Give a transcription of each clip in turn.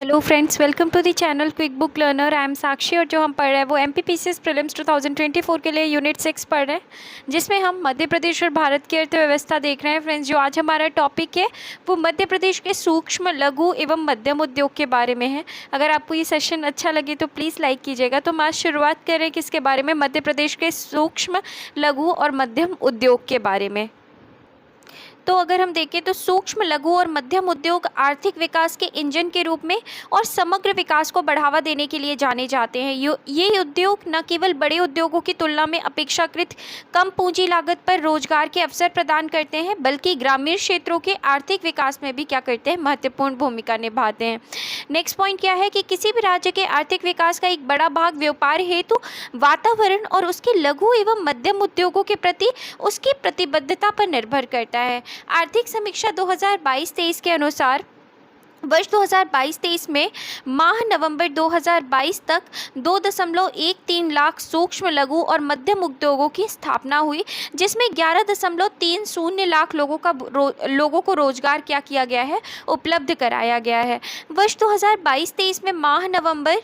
Hello friends, welcome to the channel quick book learner. I am Sakshi और जो हम पढ़ रहे हैं वो एमपीपीसीएस प्रीलिम्स 2024 के लिए यूनिट 6 पढ़ रहे हैं, जिसमें हम मध्य प्रदेश और भारत की अर्थव्यवस्था देख रहे हैं। फ्रेंड्स, जो आज हमारा टॉपिक है वो मध्य प्रदेश के सूक्ष्म, लघु एवं मध्यम उद्योग के बारे में है। अगर आपको ये सेशन अच्छा लगे तो प्लीज़ लाइक कीजिएगा। तो हम आज शुरुआत करें किसके बारे में? मध्य प्रदेश के सूक्ष्म, लघु और मध्यम उद्योग के बारे में। तो अगर हम देखें तो सूक्ष्म, लघु और मध्यम उद्योग आर्थिक विकास के इंजन के रूप में और समग्र विकास को बढ़ावा देने के लिए जाने जाते हैं। ये उद्योग न केवल बड़े उद्योगों की तुलना में अपेक्षाकृत कम पूंजी लागत पर रोजगार के अवसर प्रदान करते हैं, बल्कि ग्रामीण क्षेत्रों के आर्थिक विकास में भी क्या करते हैं? महत्वपूर्ण भूमिका निभाते हैं। नेक्स्ट पॉइंट क्या है कि किसी भी राज्य के आर्थिक विकास का एक बड़ा भाग व्यापार हेतु वातावरण और उसके लघु एवं मध्यम उद्योगों के प्रति उसकी प्रतिबद्धता पर निर्भर करता है। आर्थिक समीक्षा 2022-23 के अनुसार वर्ष 2022-23 में माह नवंबर 2022 तक 2.13 लाख सूक्ष्म, लघु और मध्यम उद्योगों की स्थापना हुई, जिसमें 11.30 लाख लोगों को रोजगार क्या किया गया है? उपलब्ध कराया गया है। वर्ष 2022-23 में माह नवंबर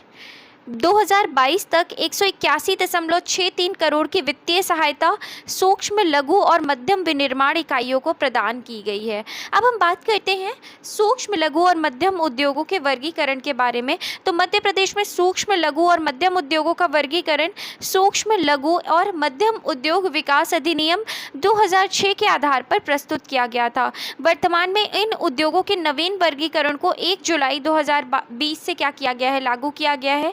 2022 तक 181.63 करोड़ की वित्तीय सहायता सूक्ष्म, लघु और मध्यम विनिर्माण इकाइयों को प्रदान की गई है। अब हम बात करते हैं सूक्ष्म, लघु और मध्यम उद्योगों के वर्गीकरण के बारे में। तो मध्य प्रदेश में सूक्ष्म, लघु और मध्यम उद्योगों का वर्गीकरण सूक्ष्म, लघु और मध्यम उद्योग विकास अधिनियम 2006 के आधार पर प्रस्तुत किया गया था। वर्तमान में इन उद्योगों के नवीन वर्गीकरण को 1 जुलाई 2020 से क्या किया गया है? लागू किया गया है।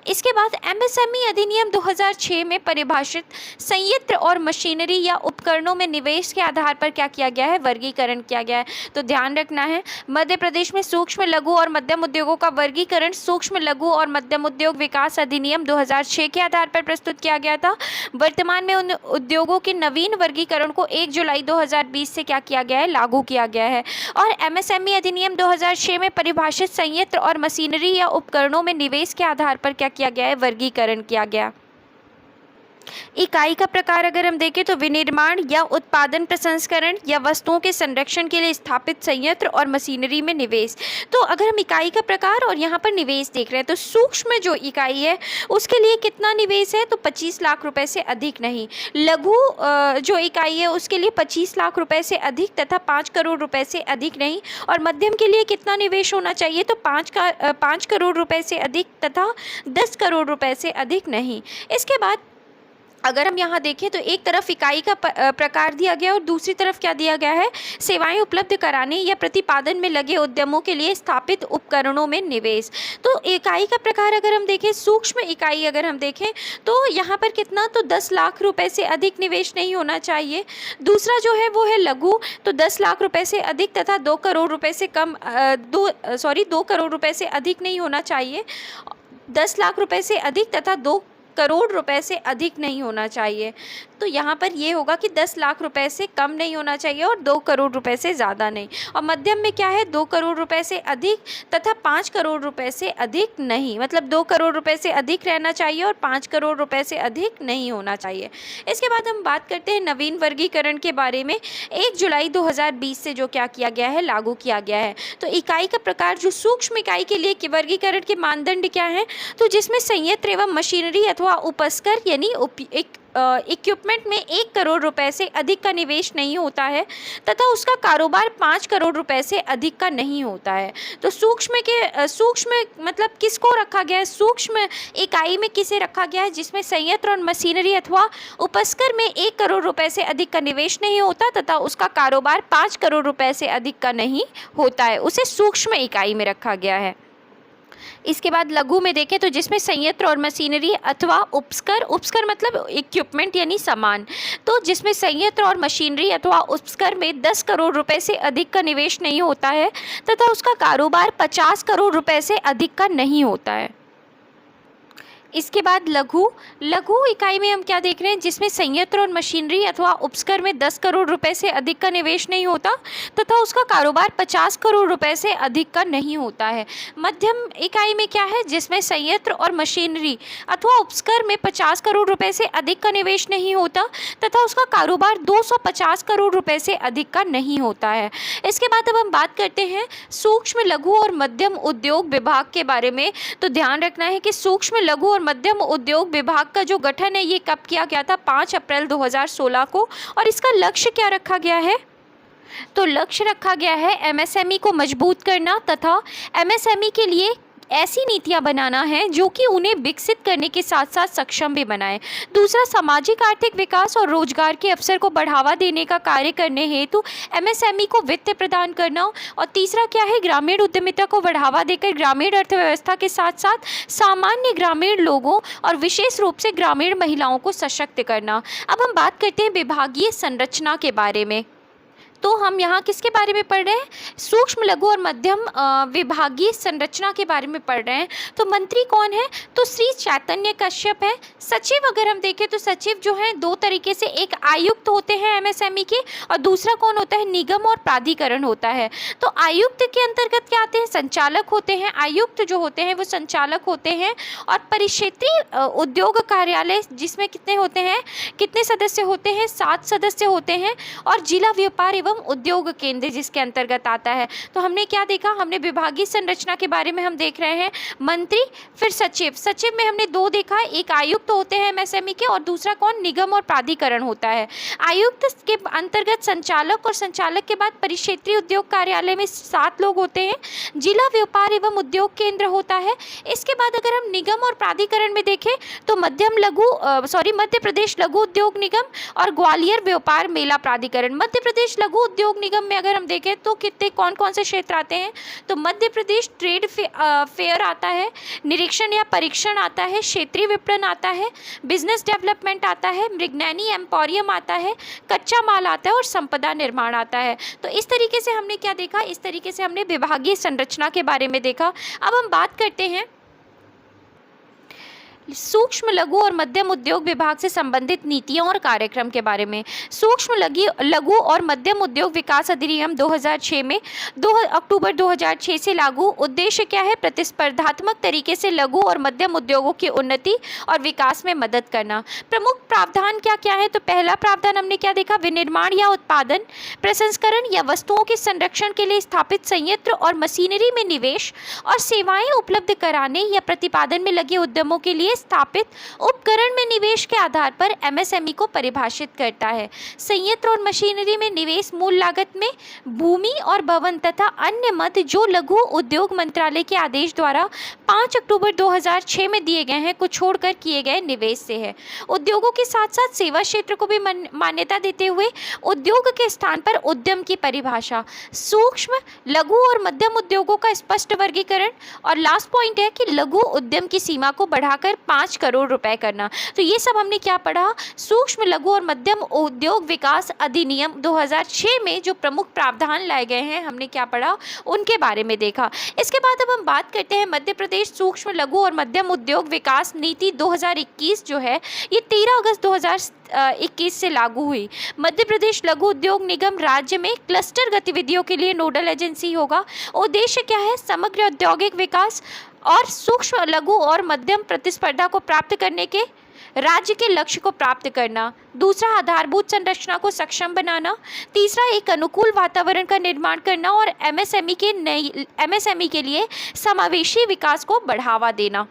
इसके बाद एमएसएमई अधिनियम 2006 में परिभाषित संयंत्र और मशीनरी या उपकरणों में निवेश के आधार पर क्या किया गया है? वर्गीकरण किया गया है। तो ध्यान रखना है, मध्य प्रदेश में सूक्ष्म, लघु और मध्यम उद्योगों का वर्गीकरण सूक्ष्म, लघु और मध्यम उद्योग विकास अधिनियम 2006 के आधार पर प्रस्तुत किया गया था। वर्तमान में उन उद्योगों के नवीन वर्गीकरण को 1 जुलाई 2020 से क्या किया गया है? लागू किया गया है। और एमएसएमई अधिनियम 2006 में परिभाषित संयंत्र और मशीनरी या उपकरणों में निवेश के आधार पर क्या किया गया है? वर्गीकरण किया गया। इकाई का प्रकार अगर हम देखें तो विनिर्माण या उत्पादन, प्रसंस्करण या वस्तुओं के संरक्षण के लिए स्थापित संयंत्र और मशीनरी में निवेश। तो अगर हम इकाई का प्रकार और यहाँ पर निवेश देख रहे हैं तो सूक्ष्म जो इकाई है उसके लिए कितना निवेश है? तो 25 लाख रुपए से अधिक नहीं। लघु जो इकाई है उसके लिए 25 लाख रुपए से अधिक तथा 5 करोड़ रुपए से अधिक नहीं। और मध्यम के लिए कितना निवेश होना चाहिए? तो 5 करोड़ रुपए से अधिक तथा 10 करोड़ रुपए से अधिक नहीं। इसके बाद अगर हम यहाँ देखें तो एक तरफ इकाई का प्रकार दिया गया और दूसरी तरफ क्या दिया गया है? सेवाएं उपलब्ध कराने या प्रतिपादन में लगे उद्यमों के लिए स्थापित उपकरणों में निवेश। तो इकाई का प्रकार अगर हम देखें, सूक्ष्म इकाई अगर हम देखें तो यहाँ पर कितना? तो 10 लाख रुपए से अधिक निवेश नहीं होना चाहिए। दूसरा जो है वो है लघु, तो 10 लाख रुपए से अधिक तथा 2 करोड़ रुपए से कम 2 करोड़ रुपए से अधिक नहीं होना चाहिए। 10 लाख रुपए से अधिक तथा 2 करोड़ रुपए से अधिक नहीं होना चाहिए। तो यहाँ पर ये होगा कि 10 लाख रुपए से कम नहीं होना चाहिए और 2 करोड़ रुपए से ज़्यादा नहीं। और मध्यम में क्या है? 2 करोड़ रुपए से अधिक तथा 5 करोड़ रुपए से अधिक नहीं, मतलब 2 करोड़ रुपए से अधिक रहना चाहिए और 5 करोड़ रुपए से अधिक नहीं होना चाहिए। इसके बाद हम बात करते हैं नवीन वर्गीकरण के बारे में। 1 जुलाई 2020 से जो क्या किया गया है? लागू किया गया है। तो इकाई का प्रकार जो सूक्ष्म इकाई के लिए वर्गीकरण के मानदंड क्या है? तो जिसमें संयंत्र एवं मशीनरी अथवा उपस्कर यानी इक्विपमेंट में 1 करोड़ रुपए से अधिक का निवेश नहीं होता है तथा उसका कारोबार 5 करोड़ रुपए से अधिक का नहीं होता है। तो सूक्ष्म मतलब किसको रखा गया है? सूक्ष्म इकाई में किसे रखा गया है? जिसमें संयंत्र और मशीनरी अथवा उपस्कर में 1 करोड़ रुपए से अधिक का निवेश नहीं होता तथा उसका कारोबार 5 करोड़ रुपए से अधिक का नहीं होता है, उसे सूक्ष्म इकाई में रखा गया है। इसके बाद लघु में देखें तो जिसमें संयंत्र और मशीनरी अथवा उपस्कर मतलब इक्विपमेंट यानी सामान, तो जिसमें संयंत्र और मशीनरी अथवा उपस्कर में 10 करोड़ रुपए से अधिक का निवेश नहीं होता है तथा उसका कारोबार 50 करोड़ रुपए से अधिक का नहीं होता है। इसके बाद लघु लघु इकाई में हम क्या देख रहे हैं, जिसमें संयंत्र और मशीनरी अथवा उपकर में 10 करोड़ रुपए से अधिक का निवेश नहीं होता तथा उसका कारोबार 50 करोड़ रुपए से अधिक का नहीं होता है। मध्यम इकाई में क्या है, जिसमें संयंत्र और मशीनरी अथवा उपकर में 50 करोड़ रुपए से अधिक का निवेश नहीं होता तथा उसका कारोबार 250 करोड़ रुपए से अधिक का नहीं होता है। इसके बाद अब हम बात करते हैं सूक्ष्म लघु और मध्यम उद्योग विभाग के बारे में। तो ध्यान रखना है कि सूक्ष्म लघु और मध्यम उद्योग विभाग का जो गठन है ये कब किया गया था, 5 अप्रैल 2016 को। और इसका लक्ष्य क्या रखा गया है, तो लक्ष्य रखा गया है एमएसएमई को मजबूत करना तथा एमएसएमई के लिए ऐसी नीतियां बनाना है जो कि उन्हें विकसित करने के साथ साथ सक्षम भी बनाए। दूसरा, सामाजिक आर्थिक विकास और रोजगार के अवसर को बढ़ावा देने का कार्य करने हेतु एमएसएमई को वित्त प्रदान करना। और तीसरा क्या है, ग्रामीण उद्यमिता को बढ़ावा देकर ग्रामीण अर्थव्यवस्था के साथ साथ सामान्य ग्रामीण लोगों और विशेष रूप से ग्रामीण महिलाओं को सशक्त करना। अब हम बात करते हैं विभागीय संरचना के बारे में। तो हम यहाँ किसके बारे में पढ़ रहे हैं, सूक्ष्म लघु और मध्यम विभागीय संरचना के बारे में पढ़ रहे हैं। तो मंत्री कौन है, तो श्री चैतन्य कश्यप है। सचिव अगर हम देखें तो सचिव जो है दो तरीके से, एक आयुक्त होते हैं एमएसएमई के और दूसरा कौन होता है, निगम और प्राधिकरण होता है। तो आयुक्त के अंतर्गत क्या आते हैं, संचालक होते हैं। आयुक्त जो होते हैं वो संचालक होते हैं। और परिक्षेत्रीय उद्योग कार्यालय जिसमें कितने होते हैं, कितने सदस्य होते हैं, 7 सदस्य होते हैं। और जिला व्यापार एवं उद्योग केंद्र जिसके अंतर्गत आता है। तो हमने क्या देखा, हमने विभागीय संरचना के बारे में हम देख रहे हैं मंत्री, फिर सचिव। सचिव में हमने 2 देखा, एक आयुक्त होते हैं एमएसएमई के और दूसरा कौन, निगम और प्राधिकरण होता है। आयुक्त के अंतर्गत संचालक और संचालक के बाद परिक्षेत्रीय उद्योग कार्यालय में 7 लोग होते हैं। जिला व्यापार एवं उद्योग केंद्र होता है। इसके बाद अगर हम निगम और प्राधिकरण में देखें तो मध्य प्रदेश लघु उद्योग निगम और ग्वालियर व्यापार मेला प्राधिकरण। मध्य प्रदेश लघु उद्योग निगम में अगर हम देखें तो कितने कौन कौन से क्षेत्र आते हैं, तो मध्य प्रदेश ट्रेड फेयर आता है, निरीक्षण या परीक्षण आता है, क्षेत्रीय विपणन आता है, बिजनेस डेवलपमेंट आता है, मृगनैनी एम्पोरियम आता है, कच्चा माल आता है और संपदा निर्माण आता है। तो इस तरीके से हमने क्या देखा, इस तरीके से हमने विभागीय संरचना के बारे में देखा। अब हम बात करते हैं सूक्ष्म लघु और मध्यम उद्योग विभाग से संबंधित नीतियों और कार्यक्रम के बारे में। सूक्ष्म लघु और मध्यम उद्योग विकास अधिनियम 2006 में 2 अक्टूबर 2006 से लागू। उद्देश्य क्या है, प्रतिस्पर्धात्मक तरीके से लघु और मध्यम उद्योगों की उन्नति और विकास में मदद करना। प्रमुख प्रावधान क्या क्या है, तो पहला प्रावधान हमने क्या देखा, विनिर्माण या उत्पादन, प्रसंस्करण या वस्तुओं के संरक्षण के लिए स्थापित संयंत्र और मशीनरी में निवेश और सेवाएं उपलब्ध कराने या प्रतिपादन में लगे उद्यमों के लिए स्थापित उपकरण में निवेश के आधार पर एमएसएमई को परिभाषित करता है। संयंत्र और मशीनरी में निवेश मूल लागत में भूमि और भवन तथा अन्य मद जो लघु उद्योग मंत्रालय के आदेश द्वारा 5 अक्टूबर 2006 में दिए गए हैं को छोड़कर किए गए निवेश से है। उद्योगों के साथ साथ सेवा क्षेत्र को भी मान्यता देते हुए उद्योग के स्थान पर उद्यम की परिभाषा, सूक्ष्म लघु और मध्यम उद्योगों का स्पष्ट वर्गीकरण और लास्ट पॉइंट है कि लघु उद्यम की सीमा को बढ़ाकर 5 करोड़ रुपए करना। तो ये सब हमने क्या पढ़ा, सूक्ष्म लघु और मध्यम उद्योग विकास अधिनियम 2006 में जो प्रमुख प्रावधान लाए गए हैं हमने क्या पढ़ा, उनके बारे में देखा। इसके बाद अब हम बात करते हैं मध्य प्रदेश सूक्ष्म लघु और मध्यम उद्योग विकास नीति 2021 जो है ये 13 अगस्त 2021 से लागू हुई। मध्य प्रदेश लघु उद्योग निगम राज्य में क्लस्टर गतिविधियों के लिए नोडल एजेंसी होगा। उद्देश्य क्या है, समग्र औद्योगिक विकास और सूक्ष्म लघु और मध्यम प्रतिस्पर्धा को प्राप्त करने के राज्य के लक्ष्य को प्राप्त करना। दूसरा, आधारभूत संरचना को सक्षम बनाना। तीसरा, एक अनुकूल वातावरण का निर्माण करना और एमएसएमई के लिए समावेशी विकास को बढ़ावा देना।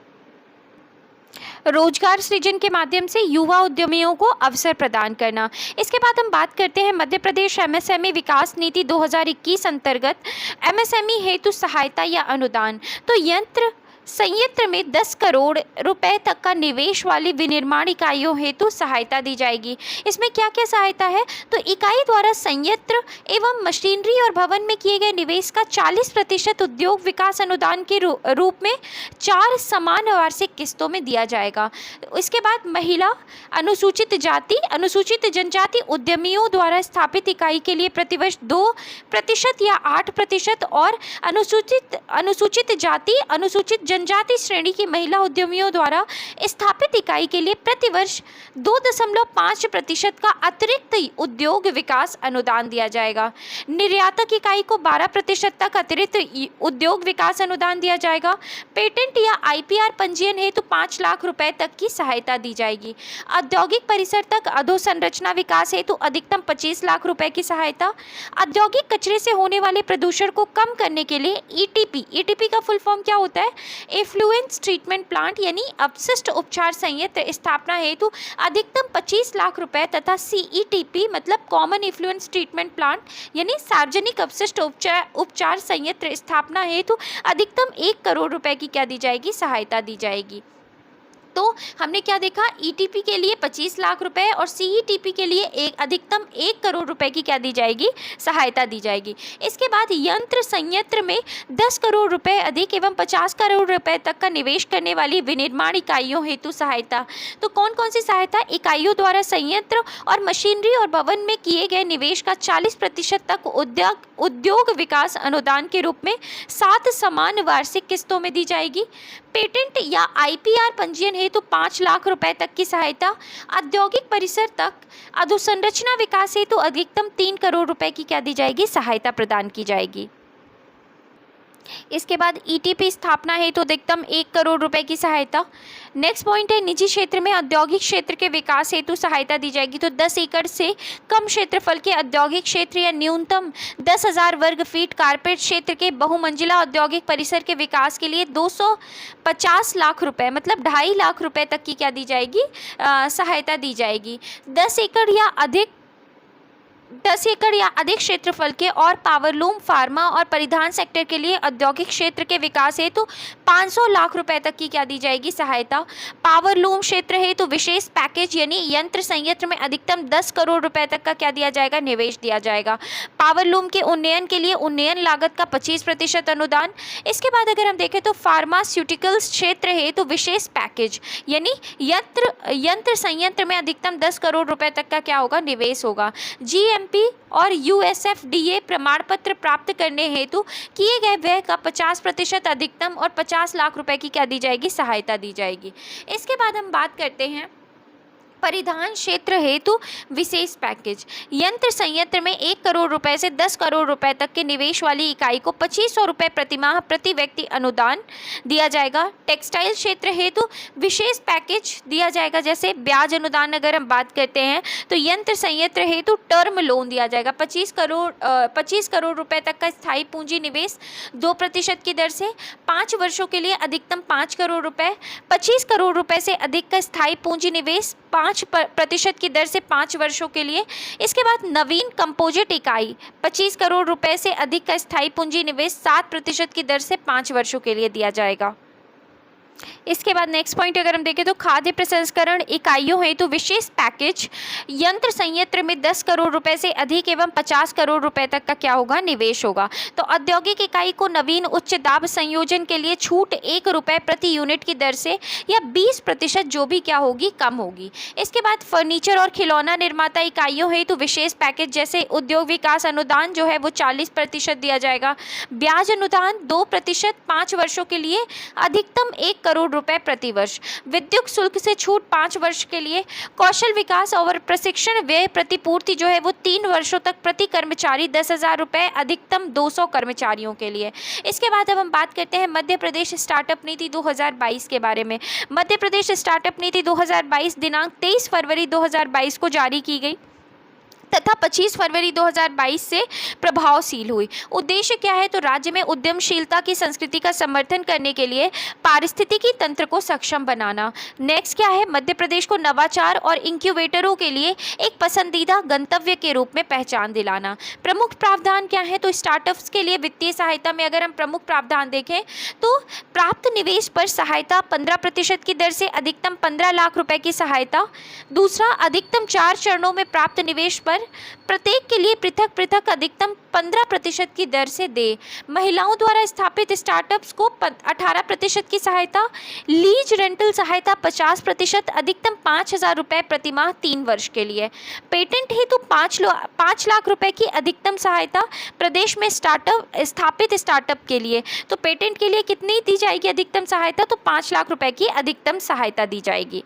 रोजगार सृजन के माध्यम से युवा उद्यमियों को अवसर प्रदान करना। इसके बाद हम बात करते हैं मध्य प्रदेश एमएसएमई विकास नीति 2021 अंतर्गत एमएसएमई हेतु सहायता या अनुदान। तो संयंत्र में 10 करोड़ रुपए तक का निवेश वाली विनिर्माण इकाइयों हेतु सहायता दी जाएगी। इसमें क्या क्या सहायता है, तो इकाई द्वारा संयंत्र एवं मशीनरी और भवन में किए गए निवेश का 40% उद्योग विकास अनुदान के रूप में 4 समान वार्षिक किस्तों में दिया जाएगा। इसके बाद महिला, अनुसूचित जाति, अनुसूचित जनजाति उद्यमियों द्वारा स्थापित इकाई के लिए प्रतिवर्ष 2% या 8% और अनुसूचित जाति, अनुसूचित जनजाति श्रेणी की महिला उद्यमियों द्वारा स्थापित इकाई के लिए प्रतिवर्ष 2.5% का अतिरिक्त उद्योग विकास अनुदान दिया जाएगा। निर्यातक इकाई को 12% तक अतिरिक्त उद्योग विकास अनुदान दिया जाएगा। पेटेंट या आईपीआर पंजीयन हेतु 5 लाख रुपए तक की सहायता दी जाएगी। औद्योगिक परिसर तक अधोसंरचना विकास हेतु अधिकतम 25 लाख रुपए की सहायता। औद्योगिक कचरे से होने वाले प्रदूषण को कम करने के लिए ईटीपी का फुल फॉर्म क्या होता है? एफ्लुएंस ट्रीटमेंट प्लांट यानी अपशिष्ट उपचार संयंत्र स्थापना हेतु अधिकतम 25 लाख रुपए तथा सीईटीपी मतलब कॉमन इफ्लुएंस ट्रीटमेंट प्लांट यानी सार्वजनिक अपशिष्ट उपचार संयंत्र स्थापना हेतु अधिकतम 1 करोड़ रुपए की क्या दी जाएगी? सहायता दी जाएगी। तो हमने क्या देखा? ईटीपी के लिए 25 लाख रुपए और सीईटीपी के लिए अधिकतम 1 करोड़ रुपए की क्या दी जाएगी? सहायता दी जाएगी। इसके बाद यंत्र संयंत्र में 10 करोड़ रुपए अधिक एवं 50 करोड़ रुपए तक का निवेश करने वाली विनिर्माण इकाइयों हेतु सहायता। तो कौन कौन सी सहायता? इकाइयों द्वारा संयंत्र और मशीनरी और भवन में किए गए निवेश का 40% तक उद्योग विकास अनुदान के रूप में 7 समान वार्षिक किस्तों में दी जाएगी। पेटेंट या आईपीआर पंजीयन हेतु 5 लाख रुपए तक की सहायता। औद्योगिक परिसर तक अधोसंरचना विकास हेतु अधिकतम 3 करोड़ रुपए की क्या दी जाएगी? सहायता प्रदान की जाएगी। इसके बाद ईटीपी स्थापना हेतु अधिकतम 1 करोड़ रुपए की सहायता। नेक्स्ट पॉइंट है निजी क्षेत्र में औद्योगिक क्षेत्र के विकास हेतु सहायता दी जाएगी। तो 10 एकड़ से कम क्षेत्रफल के औद्योगिक क्षेत्र या न्यूनतम 10,000 वर्ग फीट कारपेट क्षेत्र के बहुमंजिला औद्योगिक परिसर के विकास के लिए 250 लाख रुपए मतलब 2.5 लाख रुपए तक की क्या दी जाएगी? सहायता दी जाएगी। 10 एकड़ या अधिक क्षेत्रफल के और पावरलूम फार्मा और परिधान सेक्टर के लिए औद्योगिक क्षेत्र के विकास हेतु 500 लाख रुपए तक की क्या दी जाएगी? सहायता। पावरलूम क्षेत्र हेतु विशेष पैकेज यानी यंत्र संयंत्र में अधिकतम 10 करोड़ रुपए तक का क्या दिया जाएगा? निवेश दिया जाएगा। पावरलूम के उन्नयन के लिए उन्नयन लागत का 25% अनुदान। इसके बाद अगर हम देखें तो फार्मास्यूटिकल्स क्षेत्र हेतु विशेष पैकेज यानी यंत्र संयंत्र में अधिकतम 10 करोड़ रुपए तक का क्या होगा? निवेश होगा। जीएमपी और यूएसएफडीए प्रमाण पत्र प्राप्त करने हेतु किए गए व्यय का 50% अधिकतम और 50 लाख रुपए की क्या दी जाएगी? सहायता दी जाएगी। इसके बाद हम बात करते हैं परिधान क्षेत्र हेतु विशेष पैकेज। यंत्र संयंत्र में 1 करोड़ रुपए से 10 करोड़ रुपए तक के निवेश वाली इकाई को 2500 रुपए प्रतिमाह प्रति व्यक्ति अनुदान दिया जाएगा। टेक्सटाइल क्षेत्र हेतु विशेष पैकेज दिया जाएगा। जैसे ब्याज अनुदान अगर हम बात करते हैं तो यंत्र संयंत्र हेतु टर्म लोन दिया जाएगा 25 करोड़ रुपए तक का स्थायी पूंजी निवेश 2% की दर से 5 वर्षों के लिए अधिकतम 5 करोड़ रुपए। 25 करोड़ रुपए से अधिक का स्थायी पूंजी निवेश 5% की दर से 5 वर्षों के लिए। इसके बाद नवीन कंपोजिट इकाई 25 करोड़ रुपए से अधिक का स्थायी पूंजी निवेश 7% की दर से 5 वर्षों के लिए दिया जाएगा। इसके बाद नेक्स्ट पॉइंट अगर हम देखें तो खाद्य प्रसंस्करण इकाइयों हेतु विशेष पैकेज यंत्र संयंत्र में 10 करोड़ रुपए से अधिक एवं 50 करोड़ रुपए तक का क्या होगा? निवेश होगा। तो औद्योगिक इकाई को नवीन उच्च दाब संयोजन के लिए छूट 1 रुपए प्रति यूनिट की दर से या 20% जो भी क्या होगी? कम होगी। इसके बाद फर्नीचर और खिलौना निर्माता इकाइयों हेतु विशेष पैकेज जैसे उद्योग विकास अनुदान जो है वो 40% दिया जाएगा। ब्याज अनुदान 2% 5 वर्षों के लिए अधिकतम 1 करोड़ रुपए प्रति वर्ष। विद्युत शुल्क से छूट 5 वर्ष के लिए। कौशल विकास और प्रशिक्षण व्यय प्रतिपूर्ति जो है वो 3 वर्षों तक प्रति कर्मचारी 10,000 रुपए अधिकतम 200 कर्मचारियों के लिए। इसके बाद अब हम बात करते हैं मध्य प्रदेश स्टार्टअप नीति 2022 के बारे में। मध्य प्रदेश स्टार्टअप नीति 2022 दिनांक 23 फरवरी 2022 को जारी की गई तथा 25 फरवरी 2022 से प्रभावशील हुई। उद्देश्य क्या है? तो राज्य में उद्यमशीलता की संस्कृति का समर्थन करने के लिए पारिस्थितिकी तंत्र को सक्षम बनाना। नेक्स्ट क्या है? मध्य प्रदेश को नवाचार और इंक्यूबेटरों के लिए एक पसंदीदा गंतव्य के रूप में पहचान दिलाना। प्रमुख प्रावधान क्या है? तो स्टार्टअप्स के लिए वित्तीय सहायता में अगर हम प्रमुख प्रावधान देखें तो प्राप्त निवेश पर सहायता 15% की दर से अधिकतम 15 लाख रुपए की सहायता। दूसरा, अधिकतम 4 चरणों में प्राप्त निवेश पर पर प्रत्येक के लिए पृथक पृथक अधिकतम 15% की दर से दे। महिलाओं द्वारा स्थापित स्टार्टअप्स को 18% की सहायता। लीज रेंटल सहायता 50%, अधिकतम 5,000 रुपये प्रतिमाह 3 वर्ष के लिए। पेटेंट हेतु 5 लाख रुपए की अधिकतम सहायता प्रदेश में स्थापित स्टार्टअप के लिए। तो पेटेंट के लिए कितनी दी जाएगी अधिकतम सहायता? तो 5 लाख रुपए की अधिकतम सहायता दी जाएगी।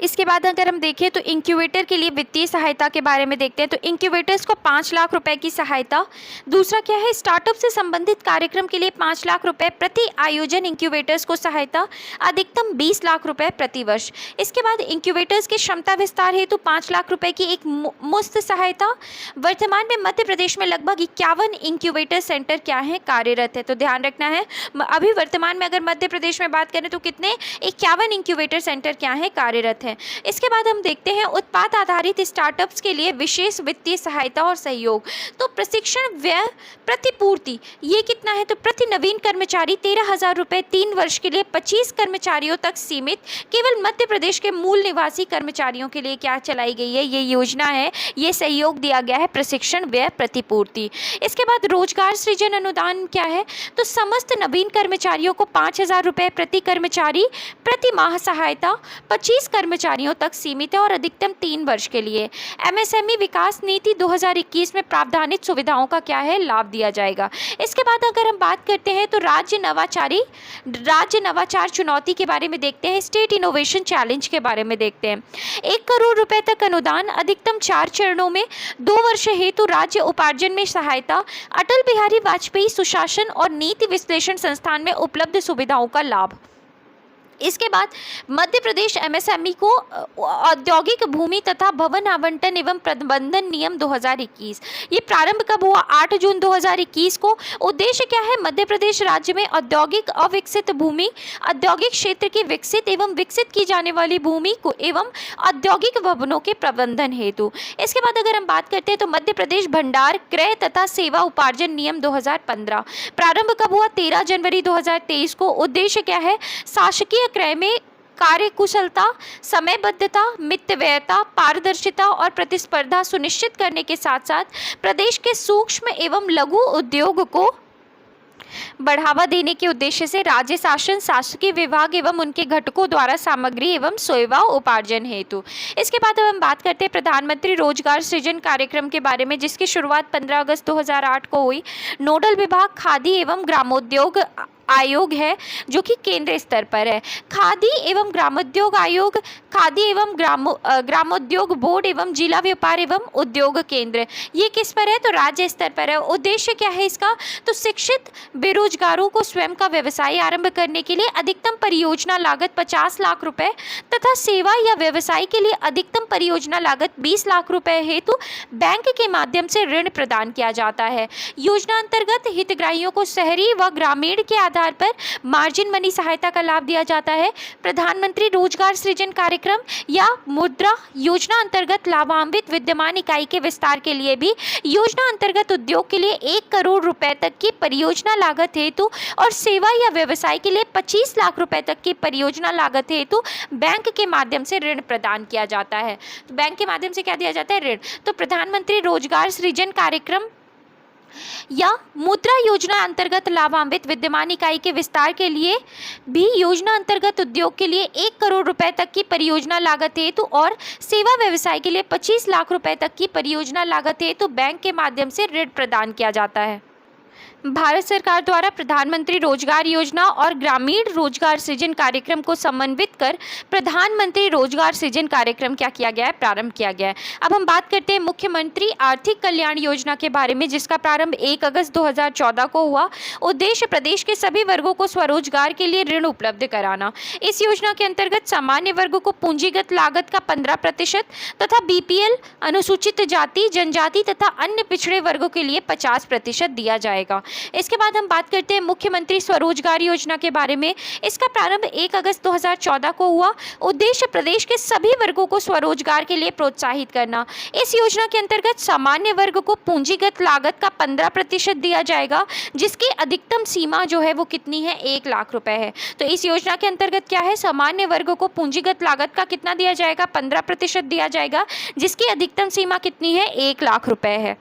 इसके बाद अगर हम देखें तो इंक्यूबेटर के लिए वित्तीय सहायता के बारे में देखते हैं। तो इंक्यूबेटर्स को 5 लाख रुपए की सहायता। दूसरा क्या है? स्टार्टअप से संबंधित कार्यक्रम के लिए 5 लाख रुपए प्रति आयोजन इंक्यूबेटर्स को सहायता, अधिकतम 20 लाख रुपए प्रति वर्ष। इसके बाद इंक्यूबेटर्स की क्षमता विस्तार हेतु 5 लाख रुपए की एक मुफ्त सहायता। वर्तमान में मध्य प्रदेश में लगभग 51 इंक्यूबेटर सेंटर क्या है? कार्यरत है। तो ध्यान रखना है, अभी वर्तमान में अगर मध्य प्रदेश में बात करें तो कितने 51 इंक्यूबेटर सेंटर क्या है? कार्यरत है। इसके बाद हम देखते हैं उत्पाद आधारित स्टार्टअप्स के लिए विशेष वित्तीय सहायता और सहयोग। तो प्रशिक्षण व्यय प्रतिपूर्ति ये कितना है? तो प्रति नवीन कर्मचारी 13,000 रुपये 3 वर्ष के लिए 25 कर्मचारियों तक सीमित। केवल मध्य प्रदेश के मूल निवासी कर्मचारियों के लिए क्या चलाई गई है? ये योजना है, ये सहयोग दिया गया है, प्रशिक्षण व्यय प्रतिपूर्ति। इसके बाद रोजगार सृजन अनुदान क्या है? तो समस्त नवीन कर्मचारियों को 5,000 रुपये प्रति कर्मचारी प्रति माह सहायता, 25 कर्मचारियों तक सीमित है और अधिकतम 3 वर्ष के लिए। एमएसएमई विकास नीति 2021 में प्रावधानित सुविधाओं का क्या है? लाभ दिया जाएगा। इसके बाद अगर हम बात करते हैं तो राज्य नवाचार चुनौती के बारे में देखते हैं, स्टेट इनोवेशन चैलेंज के बारे में देखते हैं। 1 करोड़ रुपए तक अनुदान, अधिकतम 4 चरणों में 2 वर्ष हेतु राज्य उपार्जन में सहायता, अटल बिहारी वाजपेयी सुशासन और नीति विश्लेषण संस्थान में उपलब्ध सुविधाओं का लाभ। इसके बाद मध्य प्रदेश एमएसएमई को औद्योगिक भूमि तथा भवन आवंटन एवं प्रबंधन नियम 2021, ये प्रारंभ कब हुआ? 8 जून 2021 को। उद्देश्य क्या है? मध्य प्रदेश राज्य में औद्योगिक अविकसित भूमि, औद्योगिक क्षेत्र की विकसित एवं विकसित की जाने वाली भूमि को एवं औद्योगिक भवनों के प्रबंधन हेतु। इसके बाद अगर हम बात करते हैं तो मध्य प्रदेश भंडार क्रय तथा सेवा उपार्जन नियम 2015 प्रारंभ कब हुआ? 13 जनवरी 2023 को। उद्देश्य क्या है? शासकीय क्रय में कार्यकुशलता, समयबद्धता, मितव्ययता, पारदर्शिता और प्रतिस्पर्धा सुनिश्चित करने के साथ साथ प्रदेश के सूक्ष्म एवं लघु उद्योग को बढ़ावा देने के उद्देश्य से राज्य शासन, शासकीय विभाग एवं उनके घटकों द्वारा सामग्री एवं सेवा उपार्जन हेतु। इसके बाद अब हम बात करते हैं प्रधानमंत्री रोजगार सृजन कार्यक्रम के बारे में, जिसकी शुरुआत 15 अगस्त 2008 को हुई। नोडल विभाग खादी एवं ग्रामोद्योग आयोग है जो कि केंद्र स्तर पर है। खादी एवं ग्रामोद्योग आयोग, खादी एवं ग्रामोद्योग बोर्ड एवं जिला व्यापार एवं उद्योग केंद्र, ये किस पर है? तो राज्य स्तर पर है। उद्देश्य क्या है इसका? तो शिक्षित बेरोजगारों को स्वयं का व्यवसाय आरंभ करने के लिए अधिकतम परियोजना लागत 50 लाख रुपए तथा सेवा या व्यवसाय के लिए अधिकतम परियोजना लागत 20 लाख रुपए हेतु बैंक के माध्यम से ऋण प्रदान किया जाता है। योजना अंतर्गत हितग्राहियों को शहरी व ग्रामीण के आधार पर मार्जिन मनी सहायता का लाभ दिया जाता है। प्रधानमंत्री रोजगार सृजन कार्यक्रम या मुद्रा योजना अंतर्गत लाभान्वित विद्यमान इकाई के विस्तार के लिए भी योजना अंतर्गत उद्योग के लिए 1 करोड़ रुपए तक की परियोजना लागत हेतु और सेवा या व्यवसाय के लिए 25 लाख रुपए तक की परियोजना लागत हेतु बैंक के माध्यम से ऋण प्रदान किया जाता है। तो बैंक के माध्यम से क्या दिया जाता है? ऋण। तो प्रधानमंत्री रोजगार सृजन कार्यक्रम या मुद्रा योजना अंतर्गत लाभान्वित विद्यमान इकाई के विस्तार के लिए भी योजना अंतर्गत उद्योग के लिए 1 करोड़ रुपए तक की परियोजना लागत हेतु और सेवा व्यवसाय के लिए 25 लाख रुपए तक की परियोजना लागत हेतु बैंक के माध्यम से ऋण प्रदान किया जाता है। भारत सरकार द्वारा प्रधानमंत्री रोजगार योजना और ग्रामीण रोजगार सृजन कार्यक्रम को समन्वित कर प्रधानमंत्री रोजगार सृजन कार्यक्रम क्या किया गया है? प्रारंभ किया गया है। अब हम बात करते हैं मुख्यमंत्री आर्थिक कल्याण योजना के बारे में, जिसका प्रारंभ 1 अगस्त 2014 को हुआ। उद्देश्य प्रदेश के सभी वर्गों को स्वरोजगार के लिए ऋण उपलब्ध कराना। इस योजना के अंतर्गत सामान्य वर्ग को पूंजीगत लागत का 15% तथा बीपीएल, अनुसूचित जाति, जनजाति तथा अन्य पिछड़े वर्गों के लिए 50% दिया जाएगा। इसके बाद हम बात करते हैं मुख्यमंत्री स्वरोजगार योजना के बारे में। इसका प्रारंभ 1 अगस्त 2014 को हुआ। उद्देश्य प्रदेश के सभी वर्गों को स्वरोजगार के लिए प्रोत्साहित करना। इस योजना के अंतर्गत सामान्य वर्ग को पूंजीगत लागत का 15% दिया जाएगा, जिसकी अधिकतम सीमा जो है वो कितनी है, 1 लाख रुपए है। तो इस योजना के अंतर्गत क्या है, सामान्य वर्ग को पूंजीगत लागत का कितना दिया जाएगा, 15% दिया जाएगा, जिसकी अधिकतम सीमा कितनी है, 1 लाख रुपए है।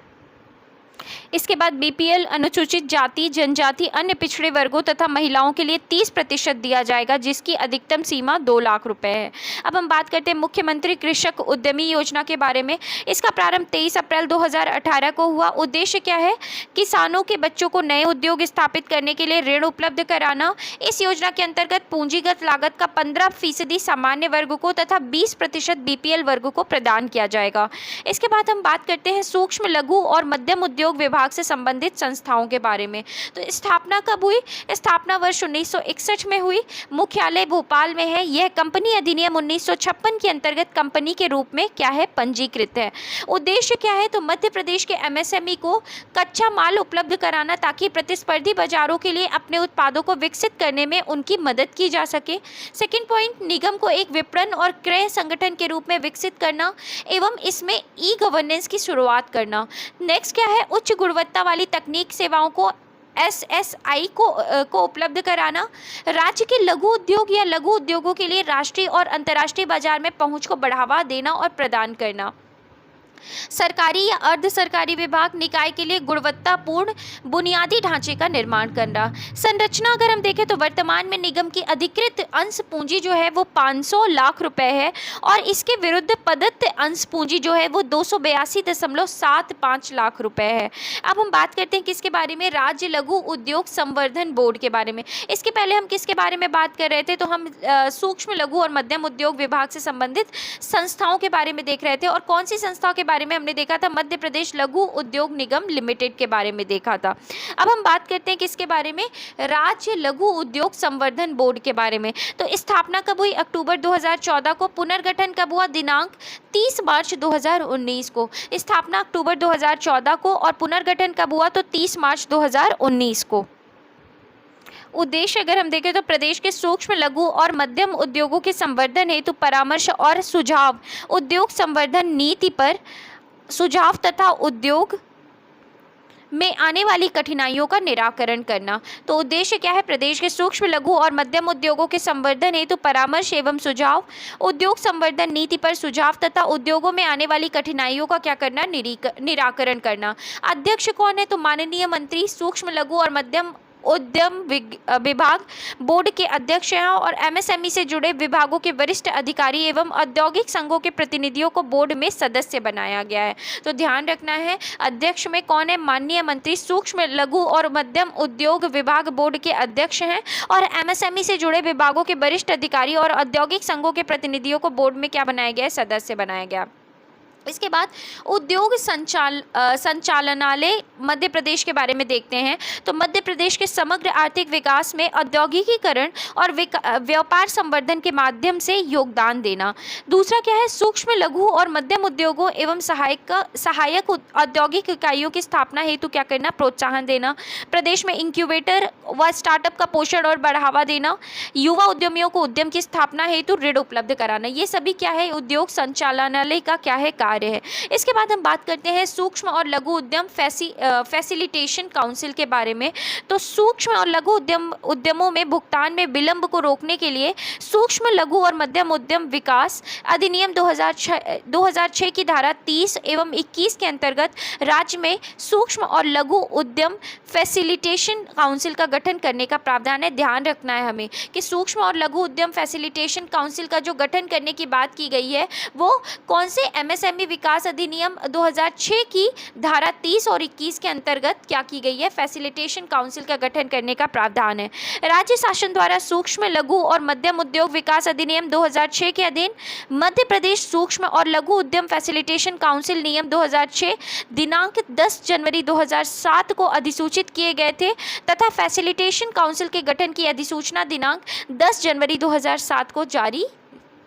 इसके बाद बीपीएल, अनुसूचित जाति जनजाति, अन्य पिछड़े वर्गों तथा महिलाओं के लिए 30% दिया जाएगा, जिसकी अधिकतम सीमा 2 लाख रुपए है। अब हम बात करते हैं मुख्यमंत्री कृषक उद्यमी योजना के बारे में। इसका प्रारंभ 23 अप्रैल 2018 को हुआ। उद्देश्य क्या है, किसानों के बच्चों को नए उद्योग स्थापित करने के लिए ऋण उपलब्ध कराना। इस योजना के अंतर्गत पूंजीगत लागत का 15% सामान्य वर्ग को तथा 20% बीपीएल वर्ग को प्रदान किया जाएगा। इसके बाद हम बात करते हैं सूक्ष्म लघु और मध्यम उद्योग विभाग से संबंधित संस्थाओं के बारे में। तो स्थापना कब हुई, स्थापना वर्ष 1961 में हुई। मुख्यालय भोपाल में है। यह कंपनी अधिनियम 1956 के अंतर्गत कंपनी के रूप में क्या है, पंजीकृत है। उद्देश्य क्या है, तो मध्य प्रदेश के एमएसएमई को कच्चा माल उपलब्ध कराना, ताकि प्रतिस्पर्धी बाजारों के लिए अपने उत्पादों को विकसित करने में उनकी मदद की जा सके। सेकेंड पॉइंट, निगम को एक विपणन और क्रय संगठन के रूप में विकसित करना एवं इसमें ई गवर्नेंस की शुरुआत करना। नेक्स्ट क्या है, उच्च गुणवत्ता वाली तकनीक सेवाओं को एसएसआई को उपलब्ध कराना। राज्य के लघु उद्योग या लघु उद्योगों के लिए राष्ट्रीय और अंतर्राष्ट्रीय बाजार में पहुंच को बढ़ावा देना और प्रदान करना। सरकारी या अर्ध सरकारी विभाग निकाय के लिए गुणवत्तापूर्ण बुनियादी ढांचे का निर्माण करना। संरचना अगर हम देखें तो वर्तमान में निगम की अधिकृत अंश पूंजी जो है वो 500 लाख रुपए है और इसके विरुद्ध प्रदत्त अंश पूंजी जो है वो 282.75 लाख रुपए है। अब हम बात करते हैं किसके बारे में, राज्य लघु उद्योग संवर्धन बोर्ड के बारे में। इसके पहले हम किसके बारे में बात कर रहे थे, तो हम सूक्ष्म लघु और मध्यम उद्योग विभाग से संबंधित संस्थाओं के बारे में देख रहे थे। और कौन सी संस्थाओं के बारे में हमने देखा था, मध्य प्रदेश लघु उद्योग निगम लिमिटेड के बारे में देखा था। अब हम बात करते हैं किसके बारे में, राज्य लघु उद्योग संवर्धन बोर्ड के बारे में। तो स्थापना कब हुई, अक्टूबर 2014 को। पुनर्गठन कब हुआ, दिनांक 30 मार्च 2019 को। स्थापना अक्टूबर 2014 को और पुनर्गठन कब हुआ, तो 30 मार्च 2019 को। उद्देश्य अगर हम देखें तो प्रदेश के सूक्ष्म लघु और मध्यम उद्योगों के संवर्धन हेतु परामर्श और सुझाव, उद्योग संवर्धन नीति पर सुझाव तथा उद्योग में आने वाली कठिनाइयों का निराकरण करना। तो उद्देश्य क्या है, प्रदेश के सूक्ष्म लघु और मध्यम उद्योगों के संवर्धन हेतु परामर्श एवं सुझाव, उद्योग संवर्धन नीति पर सुझाव तथा उद्योगों में आने वाली कठिनाइयों का क्या करना, निराकरण करना। अध्यक्ष कौन है, तो माननीय मंत्री सूक्ष्म लघु और मध्यम उद्यम विभाग बोर्ड के अध्यक्ष हैं और एमएसएमई से जुड़े विभागों के वरिष्ठ अधिकारी एवं औद्योगिक संघों के प्रतिनिधियों को बोर्ड में सदस्य बनाया गया है। तो ध्यान रखना है, अध्यक्ष में कौन है, माननीय मंत्री सूक्ष्म लघु और मध्यम उद्योग विभाग बोर्ड के अध्यक्ष हैं और एमएसएमई से जुड़े विभागों के वरिष्ठ अधिकारी और औद्योगिक संघों के प्रतिनिधियों को बोर्ड में क्या बनाया गया है, सदस्य बनाया गया। इसके बाद उद्योग संचालनालय मध्य प्रदेश के बारे में देखते हैं। तो मध्य प्रदेश के समग्र आर्थिक विकास में औद्योगिकीकरण और व्यापार संवर्धन के माध्यम से योगदान देना। दूसरा क्या है, सूक्ष्म लघु और मध्यम उद्योगों एवं सहायक औद्योगिक इकाइयों की स्थापना हेतु क्या करना, प्रोत्साहन देना। प्रदेश में इंक्यूबेटर व स्टार्टअप का पोषण और बढ़ावा देना। युवा उद्यमियों को उद्यम की स्थापना हेतु ऋण उपलब्ध कराना। ये सभी क्या है, उद्योग संचालनालय का क्या है, कार्य है। इसके बाद हम बात करते हैं सूक्ष्म और लघु उद्यम फैसिलिटेशन काउंसिल के बारे में। तो सूक्ष्म और लघु उद्यमों में भुगतान में विलंब को रोकने के लिए सूक्ष्म लघु और मध्यम उद्यम विकास अधिनियम 2006 की धारा 30 एवं 21 के अंतर्गत राज्य में सूक्ष्म और लघु उद्यम फैसिलिटेशन काउंसिल का गठन करने का प्रावधान है। ध्यान रखना है हमें कि सूक्ष्म और लघु उद्यम फैसिलिटेशन काउंसिल का जो गठन करने की बात की गई है वो कौन से, एमएसएमई विकास अधिनियम 2006 की धारा 30 और 21 के अंतर्गत क्या की गई है, फैसिलिटेशन काउंसिल का गठन करने का प्रावधान है। राज्य शासन द्वारा सूक्ष्म लघु और मध्यम उद्योग विकास अधिनियम 2006 के अधीन मध्य प्रदेश सूक्ष्म और लघु उद्यम फैसिलिटेशन काउंसिल नियम 2006 दिनांक 10 जनवरी 2007 को अधिसूचित किए गए थे तथा फैसिलिटेशन काउंसिल के गठन की अधिसूचना दिनांक 10 जनवरी 2007 को जारी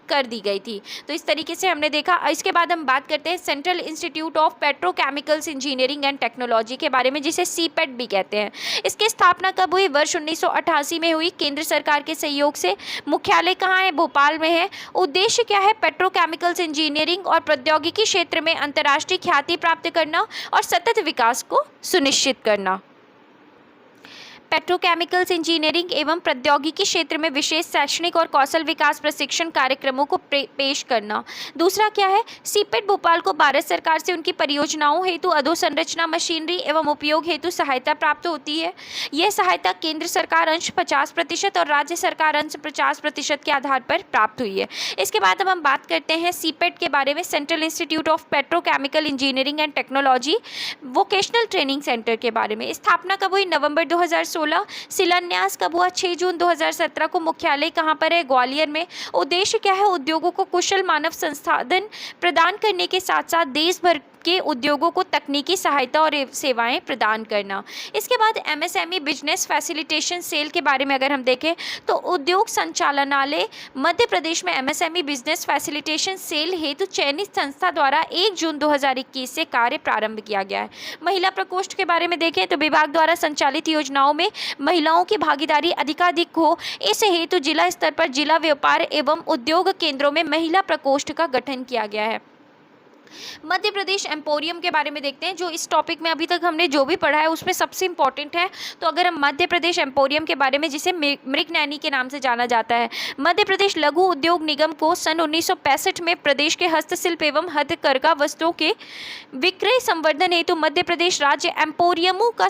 कर दी गई थी। तो इस तरीके से हमने देखा। इसके बाद हम बात करते हैं central institute of petrochemicals engineering and technology के बारे में, जिसे सीपेट भी कहते हैं। इसकी स्थापना कब हुई? वर्ष 1988 में हुई, केंद्र सरकार के सहयोग से। मुख्यालय कहाँ है? भोपाल में है। उद्देश्य क्या है? पेट्रोकेमिकल्स इंजीनियरिंग और प्रौद्योगिकी क्षेत्र में अंतर्राष्ट्रीय ख्याति प्राप्त करना और सतत विकास को सुनिश्चित करना। पेट्रोकेमिकल्स इंजीनियरिंग एवं प्रौद्योगिकी क्षेत्र में विशेष शैक्षणिक और कौशल विकास प्रशिक्षण कार्यक्रमों को पेश करना। दूसरा क्या है? सीपेट भोपाल को भारत सरकार से उनकी परियोजनाओं हेतु अधोसंरचना, मशीनरी एवं उपयोग हेतु सहायता प्राप्त होती है। यह सहायता केंद्र सरकार अंश 50% और राज्य सरकार अंश 50% के आधार पर प्राप्त हुई है। इसके बाद अब हम बात करते हैं सीपेट के बारे में, central institute of petrochemical engineering and technology vocational training centre के बारे में। स्थापना कब हुई? नवंबर 2016। शिलान्यास कब हुआ? 6 जून 2017 को। मुख्यालय कहाँ पर है? ग्वालियर में। उद्देश्य क्या है? उद्योगों को कुशल मानव संसाधन प्रदान करने के साथ साथ देश भर के उद्योगों को तकनीकी सहायता और सेवाएं प्रदान करना। इसके बाद एमएसएमई बिजनेस फैसिलिटेशन सेल के बारे में अगर हम देखें तो उद्योग संचालनालय मध्य प्रदेश में एमएसएमई बिजनेस फैसिलिटेशन सेल हेतु चयनित संस्था द्वारा 1 जून 2021 से कार्य प्रारंभ किया गया है। महिला प्रकोष्ठ के बारे में देखें तो विभाग द्वारा संचालित योजनाओं में महिलाओं की भागीदारी अधिकाधिक हो, इस हेतु जिला स्तर पर जिला व्यापार एवं उद्योग केंद्रों में महिला प्रकोष्ठ का गठन किया गया है। मध्य प्रदेश एम्पोरियम के बारे में देखते हैं, जो इस टॉपिक में अभी तक हमने जो भी पढ़ा है उसमें सबसे इंपॉर्टेंट है। तो अगर हम मध्य प्रदेश एम्पोरियम के बारे में, जिसे मृगनैनी के नाम से जाना जाता है, मध्य प्रदेश लघु उद्योग निगम को सन 1965 में प्रदेश के हस्तशिल्प एवं हथकरघा वस्तुओं के विक्रय संवर्धन हेतु मध्य प्रदेश राज्य एम्पोरियमों का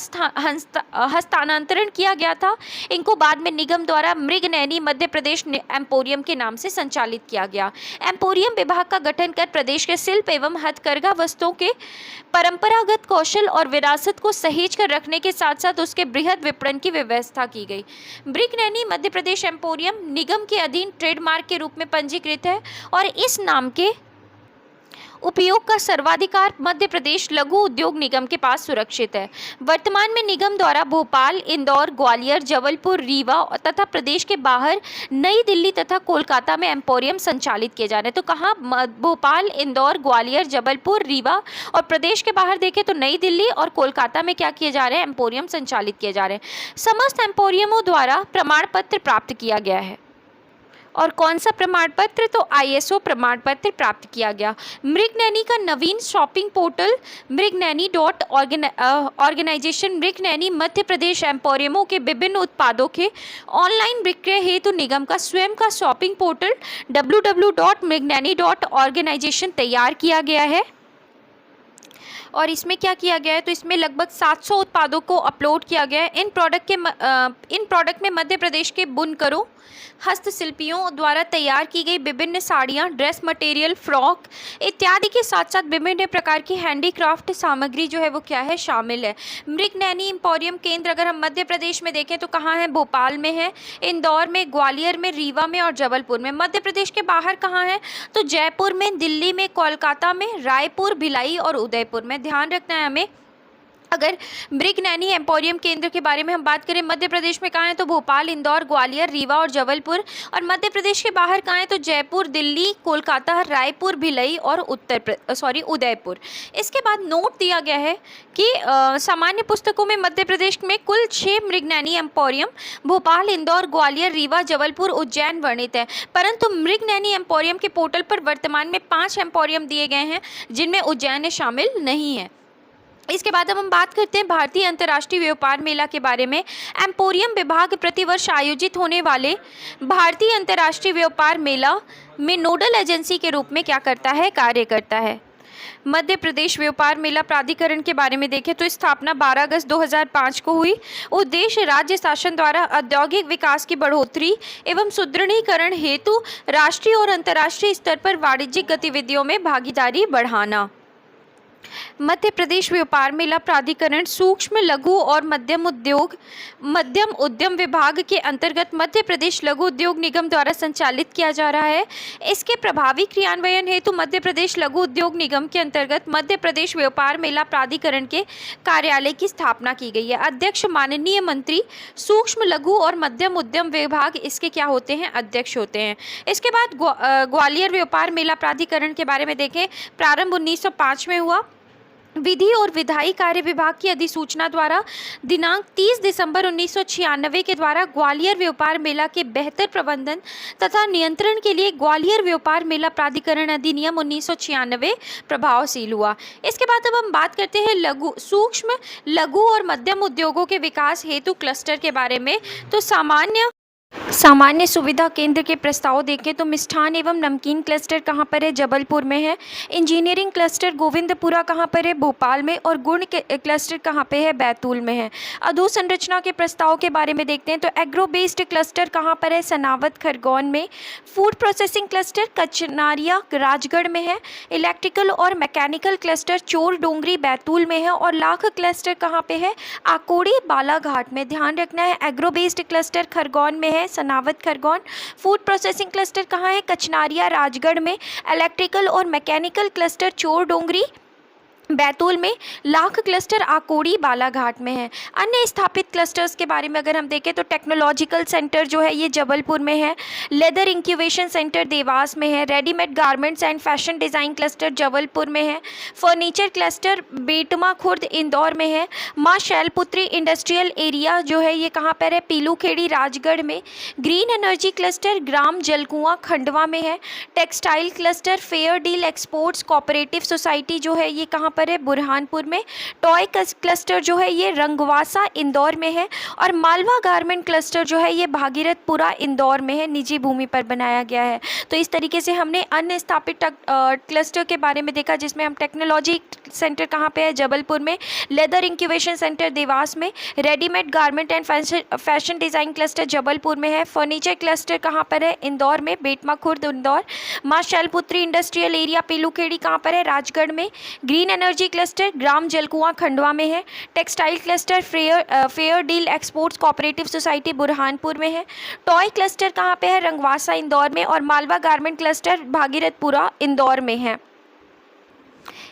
हस्तांतरण किया गया था। इनको बाद में निगम द्वारा मृगनैनी मध्य प्रदेश एम्पोरियम के नाम से संचालित किया गया। एम्पोरियम विभाग का गठन कर प्रदेश के शिल्प एवं हथकरघा वस्तुओं के परंपरागत कौशल और विरासत को सहेज कर रखने के साथ साथ उसके बृहद विपणन की व्यवस्था की गई। मृगनैनी मध्य प्रदेश एम्पोरियम निगम के अधीन ट्रेडमार्क के रूप में पंजीकृत है और इस नाम के उपयोग का सर्वाधिकार मध्य प्रदेश लघु उद्योग निगम के पास सुरक्षित है। वर्तमान में निगम द्वारा भोपाल, इंदौर, ग्वालियर, जबलपुर, रीवा तथा प्रदेश के बाहर नई दिल्ली तथा कोलकाता में एम्पोरियम संचालित किए जा रहे हैं। तो कहाँ? भोपाल, इंदौर, ग्वालियर, जबलपुर, रीवा और प्रदेश के बाहर देखें तो नई दिल्ली और कोलकाता में क्या किए जा रहे हैं? एम्पोरियम संचालित किए जा रहे हैं। समस्त एम्पोरियमों द्वारा प्रमाण पत्र प्राप्त किया गया है। और कौन सा प्रमाण पत्र? तो ISO प्रमाण पत्र प्राप्त किया गया। मृगनैनी का नवीन शॉपिंग पोर्टल मृगनैनी.ऑर्गेनाइजेशन मृगनैनी मध्य प्रदेश एम्पोरियमों के विभिन्न उत्पादों के ऑनलाइन विक्रय हेतु निगम का स्वयं का शॉपिंग पोर्टल www.mrignani.organization तैयार किया गया है। और इसमें क्या किया गया है? तो इसमें लगभग 700 उत्पादों को अपलोड किया गया है। इन प्रोडक्ट में मध्य प्रदेश के बुनकरों, हस्तशिल्पियों द्वारा तैयार की गई विभिन्न साड़ियाँ, ड्रेस मटेरियल, फ्रॉक इत्यादि के साथ साथ विभिन्न प्रकार की हैंडीक्राफ्ट सामग्री जो है वो क्या है? शामिल है। मृगनैनी एम्पोरियम केंद्र अगर हम मध्य प्रदेश में देखें तो कहाँ है? भोपाल में है, इंदौर में, ग्वालियर में, रीवा में और जबलपुर में। मध्य प्रदेश के बाहर कहाँ है? तो जयपुर में, दिल्ली में, कोलकाता में, रायपुर, भिलाई और उदयपुर में। ध्यान रखना है हमें। अगर मृगनैनी एम्पोरियम केंद्र के बारे में हम बात करें मध्य प्रदेश में कहाँ है? तो भोपाल, इंदौर, ग्वालियर, रीवा और जबलपुर। और मध्य प्रदेश के बाहर कहाँ है? तो जयपुर, दिल्ली, कोलकाता, रायपुर, भिलाई और उदयपुर। इसके बाद नोट दिया गया है कि सामान्य पुस्तकों में मध्य प्रदेश में कुल 6 मृगनैनी एम्पोरियम भोपाल, इंदौर, ग्वालियर, रीवा, जबलपुर, उज्जैन वर्णित है, परंतु मृगनैनी एम्पोरियम के पोर्टल पर वर्तमान में 5 एम्पोरियम दिए गए हैं जिनमें उज्जैन शामिल नहीं है। इसके बाद अब हम बात करते हैं भारतीय अंतर्राष्ट्रीय व्यापार मेला के बारे में। एम्पोरियम विभाग प्रतिवर्ष आयोजित होने वाले भारतीय अंतर्राष्ट्रीय व्यापार मेला में नोडल एजेंसी के रूप में क्या करता है? कार्य करता है। मध्य प्रदेश व्यापार मेला प्राधिकरण के बारे में देखें तो स्थापना 12 अगस्त 2005 को हुई। उद्देश्य राज्य शासन द्वारा औद्योगिक विकास की बढ़ोतरी एवं सुदृढ़ीकरण हेतु राष्ट्रीय और अंतर्राष्ट्रीय स्तर पर वाणिज्यिक गतिविधियों में भागीदारी बढ़ाना। मध्य प्रदेश व्यापार मेला प्राधिकरण सूक्ष्म लघु और मध्यम उद्यम विभाग के अंतर्गत मध्य प्रदेश लघु उद्योग निगम द्वारा संचालित किया जा रहा है। इसके प्रभावी क्रियान्वयन हेतु मध्य प्रदेश लघु उद्योग निगम के अंतर्गत मध्य प्रदेश व्यापार मेला प्राधिकरण के कार्यालय की स्थापना की गई है। अध्यक्ष माननीय मंत्री, सूक्ष्म लघु और मध्यम उद्यम विभाग इसके क्या होते हैं? अध्यक्ष होते हैं। इसके बाद ग्वालियर व्यापार मेला प्राधिकरण के बारे में देखें। प्रारंभ 1905 में हुआ। विधि और विधायी कार्य विभाग की अधिसूचना द्वारा दिनांक 30 दिसंबर 1996 के द्वारा ग्वालियर व्यापार मेला के बेहतर प्रबंधन तथा नियंत्रण के लिए ग्वालियर व्यापार मेला प्राधिकरण अधिनियम 1996 प्रभावशील हुआ। इसके बाद अब हम बात करते हैं सूक्ष्म लघु और मध्यम उद्योगों के विकास हेतु क्लस्टर के बारे में। तो सामान्य सुविधा केंद्र के प्रस्ताव देखें तो मिष्ठान एवं नमकीन क्लस्टर कहाँ पर है? जबलपुर में है। इंजीनियरिंग क्लस्टर गोविंदपुरा कहाँ पर है? भोपाल में। और गुण क्लस्टर कहाँ पे है? बैतूल में है। अधोसंरचना के प्रस्ताव के बारे में देखते हैं तो एग्रो बेस्ड क्लस्टर कहाँ पर है? सनावद खरगोन में। फूड प्रोसेसिंग क्लस्टर कचनारिया राजगढ़ में है। इलेक्ट्रिकल और मैकेनिकल क्लस्टर चोर डोंगरी बैतूल में है। और लाख क्लस्टर कहाँ पे है? आकोड़ी बालाघाट में। ध्यान रखना है, एग्रो बेस्ड क्लस्टर खरगोन में है, Sanawad Khargone. Food processing cluster कहाँ है? कचनारिया राजगढ़ में। इलेक्ट्रिकल और मैकेनिकल क्लस्टर चोर डोंगरी बैतूल में। लाख क्लस्टर आकोड़ी बालाघाट में है। अन्य स्थापित क्लस्टर्स के बारे में अगर हम देखें तो टेक्नोलॉजिकल सेंटर जो है ये जबलपुर में है। लेदर इंक्यूबेशन सेंटर देवास में है। Readymade garments and fashion design cluster Jabalpur में है। फर्नीचर क्लस्टर बेटमा खुर्द इंदौर में है। माँ शैलपुत्री इंडस्ट्रियल एरिया जो है ये कहाँ पर है? पीलूखेड़ी राजगढ़ में। ग्रीन एनर्जी क्लस्टर ग्राम जलकुआं खंडवा में है। Textile cluster fair deal exports cooperative society जो है ये कहाँ पर है? बुरहानपुर में। टॉय क्लस्टर जो है ये रंगवासा इंदौर में है। और मालवा गारमेंट क्लस्टर जो है ये भागीरथपुरा इंदौर में है, निजी भूमि पर बनाया गया है। तो इस तरीके से हमने अन्य स्थापित क्लस्टर के बारे में देखा, जिसमें हम टेक्नोलॉजी सेंटर कहाँ पे है? जबलपुर में। लेदर इंक्यूबेशन सेंटर देवास में। Readymade garment and fashion design cluster Jabalpur में है। फर्नीचर क्लस्टर कहाँ पर है? इंदौर में, बेटमा खुर्द इंदौर। माँ शैलपुत्री इंडस्ट्रियल एरिया पीलूखेड़ी कहाँ पर है? राजगढ़ में। ग्रीन एनर्जी क्लस्टर ग्राम जलकुआं खंडवा में है। Textile cluster fair deal exports cooperative society Burhanpur में है। टॉय क्लस्टर कहाँ पे है? रंगवासा इंदौर में। और मालवा गारमेंट क्लस्टर भागीरथपुरा इंदौर में है।